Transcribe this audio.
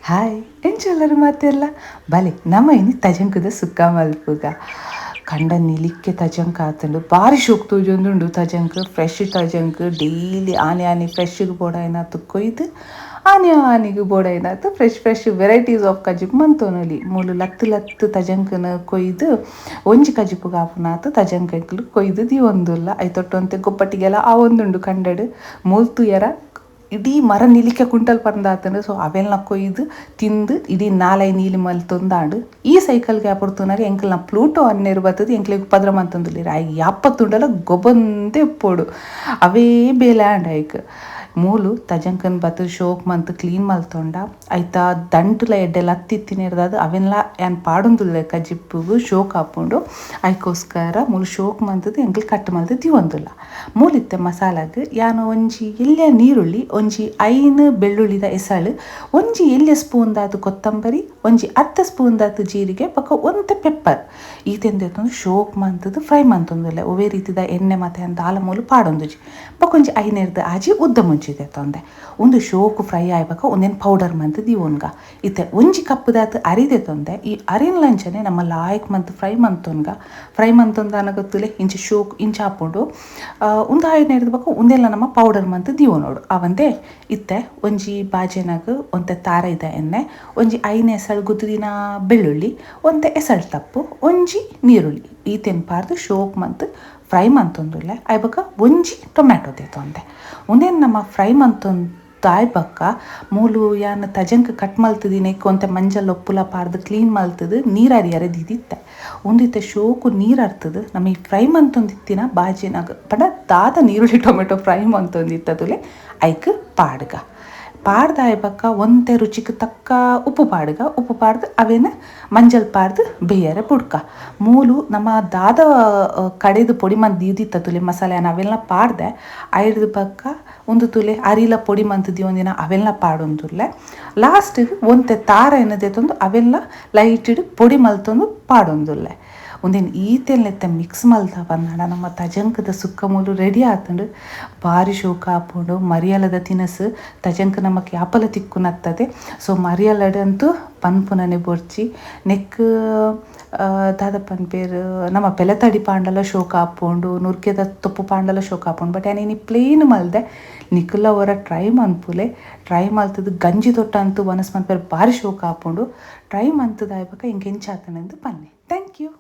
Hi ಎಂಚಲ್ಲರು ಮಾತೆಲ್ಲ ಬಲೆ ನಮ್ಮ ಇನಿ ತಜಂಕದ ಸುಕ್ಕ ಮಲ್ಪುಗ ಕಂಡ ನಿಲಿಕ್ಕೆ ತಜಂಕ ಆತಂಡು ಭಾರಿ ಶೋಕ್ ತೋಜೊಂದುಂಡು ತಜಂಕ್ ಫ್ರೆಶ್ ತಜಂಕ್ ಡೈಲಿ ಆನೆ ಫ್ರೆಶ್ಗೆ ಬೋಡಾಯ್ನಾತು ಕೊಯ್ದು ಆನೆಗೆ ಬೋಡಾಯ್ನಾತು ಫ್ರೆಶ್ ವೆರೈಟೀಸ್ ಆಫ್ ಕಜಿಪ್ ಮಂತೋನಲಿ ಮೂಲು ಲತ್ತು ತಜಂಕನ ಕೊಯ್ದು ಒಂಜಿ ಕಜಿಪುಗ ಆಪುನಾತು ತಜಂಕಲು ಕೊಯ್ದು ದಿವೊಂದುಲ್ಲ ಐತೊಟ್ಟೊಂತೆ ಗೊಬ್ಬಟ್ಟಿಗೆಲ್ಲ ಆ ಒಂದುಂಡು ಕಂಡಡು ಮೂಲ್ತು ಎರ ಇಡೀ ಮರ ನಿಲಿಕೆ ಕುಂಟಲ್ ಪಂದಾತಂಡು ಸೊ ಅವೆಲ್ಲ ಕೊಯ್ದು ತಿಂದು ಇಡೀ ನಾಲೈ ನೀಲಿ ಮಲ್ ತೊಂದಾಂಡು ಈ ಸೈಕಲ್ಗೆ ಪುಡ್ತುನಾಗ ಎಂಕಲ್ನ ಪ್ಲೂಟೋ ಅನ್ನೇರು ಬರ್ತದೆ ಎಂಕ್ಲೆಗ್ ಉಪದ್ರ ಮಂತಂದುಲ್ಲೇರು ಆಯ್ ಯಾಪತ್ತುಂಡಲ ಗೊಬ್ಬಂದೆ ಉಪ್ಪೋಡು ಅವೇ ಬೇಲೆ ಆಂಡ್ ಐಕ್ ಮೂಲು ತಜಂಕನ್ ಬತ್ತು ಶೋಕ್ ಮಂತ್ ಕ್ಲೀನ್ ಮಲ್ತೊಂಡ ಐತ ದಂಟುಲ ಎಡ್ಡೆಲ್ಲ ಹತ್ತಿತ್ತಿನಿರ್ದಾದ ಅವೆಲ್ಲ ಏನ್ ಪಾಡೊಂದುಲ್ಲೆ ಕಜಿಪ್ಪುಗು ಶೋಕ್ ಹಾಪುಂಡು ಐಕೋಸ್ಕರ ಮೂಲು ಶೋಕ್ ಮಂತದ್ದು ಎಂಕ್ಲು ಕಟ್ ಮಲ್ದು ದಿವೊಂದುಲ್ಲ ಮೂಲಿತ್ತೆ ಮಸಾಲಾಗ್ ಯಾನು ಒಂಜಿ ಎಲ್ಯ ನೀರುಳ್ಳಿ ಒಂಜಿ 5 ಬೆಳ್ಳುಳ್ಳಿದ ಎಸಳು ಒಂಜಿ ಎಲ್ಯ ಸ್ಪೂನ್ ದಾತು ಕೊತ್ತಂಬರಿ ಒಂಜಿ 10 ಸ್ಪೂನ್ ದಾತು ಜೀರಿಗೆ ಪಕ್ಕ ಒಂತೆ ಪೆಪ್ಪರ್ ಈತೆಂದೆತ್ತೊಂದು ಶೋಕ್ ಮಂತದ್ದು ಫ್ರೈ ಮಂತೊಂದುಲ್ಲೆ ಒವೇ ರೀತಿದ ಎಣ್ಣೆ ಮತ್ತೆ ದಾಲ ಮೂಲು ಪಾಡೊಂದುಜಿ ಪಕ್ಕ ಒಂಜಿ 5 ಆಜಿ ಉದ್ದ ಮುಂಚಿದೆ ತೊಂದೆ ಒಂದು ಶೋಕು ಫ್ರೈ ಆಯ್ಬೇಕು ಒಂದೇನು ಪೌಡರ್ ಮಂತ್ ದಿವೊನ್ಗ ಇತ್ತೆ ಒಂಜಿ ಕಪ್ ದಾತು ಅರಿದೆ ತೊಂದೆ ಈ ಅರಿನ ಲಂಚನೆ ನಮ್ಮ ಲಾಯ್ಕ್ ಮಂತ್ ಫ್ರೈ ಮಂತೊಂದ ಗೊತ್ತುಲೆ ಇಂಚಿ ಶೋಕ್ ಇಂಚ ಹಾಕೊಂಡು ಒಂದು 5 ಹಿಡ್ಬೇಕು ಒಂದೆಲ್ಲ ನಮ್ಮ ಪೌಡರ್ ಮಂತ್ ದಿವೊ ನೋಡು ಅವಂದೆ ಇತ್ತೆ ಒಂಜಿ ಬಾಜೆನಾಗ ಒಂತೆ ತಾರ ಇದೆ ಎಣ್ಣೆ ಒಂಜಿ 5 ಎಸಳು ಗುದ್ದಿನ ಬೆಳ್ಳುಳ್ಳಿ ಒಂತೆ ಎಸಳು ತಪ್ಪು ಒಂಜಿ ನೀರುಳ್ಳಿ ಈತೆನ್ ಪಾರ್ದು ಶೋಕ್ ಮಂತ್ ಫ್ರೈ ಮಂತೊಂದುಲ್ಲೆ ಆಯ್ಬಕ್ಕ ಒಂಜಿ ಟೊಮ್ಯಾಟೊ ತೊಂದೆ ಒಂದೇನು ನಮ್ಮ ಫ್ರೈ ಮಂತೊಂದು ಆಯ್ಬಕ್ಕ ಮೂಲು ಯಾನ್ ತಜಂಕ್ ಕಟ್ ಮಲ್ತದಿನ ಕೊಂತೆ ಮಂಜಲ್ ಒಪ್ಪುಲ ಪಾರ್ದು ಕ್ಲೀನ್ ಮಲ್ತದು ನೀರಾರಿ ಅರೆದಿದ್ದಿತ್ತೆ ಒಂದಿತ್ತೆ ಶೋಕು ನೀರು ಅರ್ತದು ನಮ್ಮ ಈ ಫ್ರೈ ಮಂತೊಂದಿತ್ತಿನ ಬಾಜಿನಾಗ ಪಂಡ ದಾದ ನೀರುಳ್ಳಿ ಟೊಮೆಟೊ ಫ್ರೈ ಮಂತೊಂದಿತ್ತದುಲೆ ಐಕ್ ಪಾಡ್ದಾಯ್ಬಕ್ಕ ಒಂತೆ ರುಚಿಗೆ ತಕ್ಕ ಉಪ್ಪು ಪಾಡ್ದು ಅವೇನ ಮಂಜಲ್ ಪಾಡ್ದು ಬೇಯರೆ ಬುಡ್ಕ ಮೂಲು ನಮ್ಮ ದಾದ ಕಡೆದು ಪೊಡಿ ಮಂತ್ ದಿದಿತ್ತತುಲೆ ಮಸಾಲೆ ಅವೆಲ್ಲ ಪಾಡ್ದೆ ಐಡ್ದು ಪಕ್ಕ ಒಂದು ತುಲೆ ಅರಿಲ ಪೊಡಿ ಮಂತ್ ದಿವೊಂದಿನ ಅವೆಲ್ಲ ಪಾಡೊಂದುಲ್ಲೆ ಲಾಸ್ಟಿಗೆ ಒಂತೆ ತಾರ ಏನದೆ ತಂದು ಅವೆಲ್ಲ ಲೈಟ್ ಪೊಡಿ ಮಲ್ತೊಂದು ಪಾಡೊಂದುಲ್ಲೆ ಒಂದೇನು ಈತೆಲ್ಲೆತ್ತೆ ಮಿಕ್ಸ್ ಮಲ್ತ ಬಂದಾಂಡ ನಮ್ಮ ತಜಂಕದ ಸುಕ್ಕ ಮೂಲು ರೆಡಿ ಆತಂಡು ಭಾರಿ ಶೋಕ ಹಾಪುಂಡು ಮರಿಯಲದ ತಿನಸು ತಜಂಕ ನಮಕ್ ಯಾಪಲ ತಿಕ್ಕುನತ್ತದೆ ಸೊ ಮರಿಯಲಡಂತೂ ಪನ್ಪುನನೆ ಬೊರ್ಚಿ ನೆಕ್ ದಾದ ಪನ್ಪೇರು ನಮ್ಮ ಪೆಲತಡಿ ಪಾಂಡಲ ಶೋಕ ಹಾಪುಂಡು ನುರ್ಕೆದ ತೊಪ್ಪು ಪಾಂಡಲ ಶೋಕ ಹಾಪುಂಡು ಬಟ್ ಯಾನಿ ಪ್ಲೇನ್ ಮಲ್ದೆ ನಿಖುಲ ಅವರ ಟ್ರೈ ಮಲ್ತದ್ದು ಗಂಜಿ ತೊಟ್ಟ ಅಂತೂ ವನಸ್ ಮನ್ಪೇರು ಭಾರಿ ಶೋಕ ಹಾಪುಂಡು ಟ್ರೈ ಮಂತದಾಯ್ಬಕ ಹಿಂಗೆ ಹೆಂಚಾತನೆಂದು ಬನ್ನಿ ಥ್ಯಾಂಕ್ ಯು.